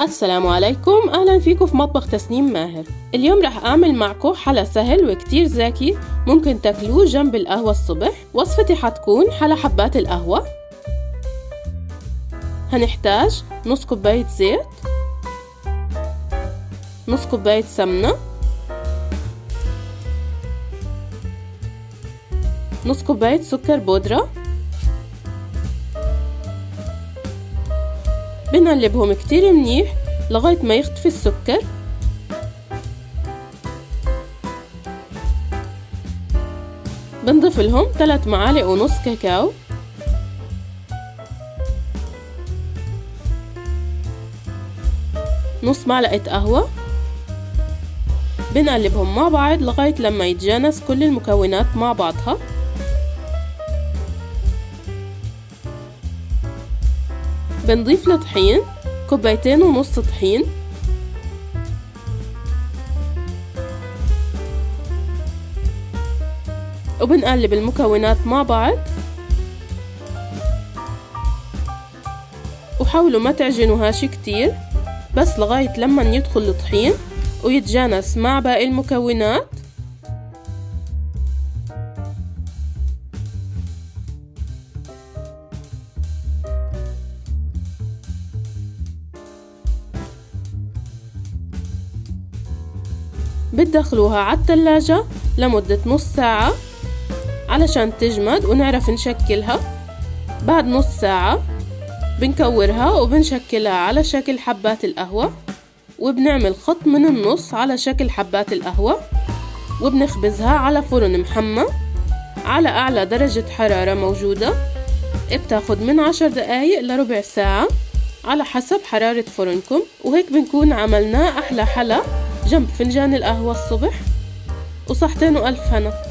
السلام عليكم، أهلا فيكم في مطبخ تسنيم ماهر. اليوم رح أعمل معكم حلا سهل وكتير زاكي ممكن تاكلوه جنب القهوة الصبح. وصفتي حتكون حلا حبات القهوة. هنحتاج نص كوباية زيت، نص كوباية سمنة، نص كوباية سكر بودرة. بنقلبهم كتير منيح لغاية ما يختفي السكر. بنضيف لهم 3 معالق ونص كاكاو، نص معلقة قهوة. بنقلبهم مع بعض لغاية لما يتجانس كل المكونات مع بعضها. بنضيف لطحين 2.5 كوباية طحين، وبنقلب المكونات مع بعض. وحاولوا ما تعجنوهاش كتير، بس لغاية لما يدخل الطحين ويتجانس مع باقي المكونات. بتدخلوها على الثلاجة لمدة نص ساعة علشان تجمد ونعرف نشكلها. بعد نص ساعة بنكورها وبنشكلها على شكل حبات القهوة، وبنعمل خط من النص على شكل حبات القهوة، وبنخبزها على فرن محمى على أعلى درجة حرارة موجودة. بتاخد من 10 دقايق لربع ساعة على حسب حرارة فرنكم. وهيك بنكون عملنا أحلى حلا جنب فنجان القهوة الصبح. وصحتين وألف هنا.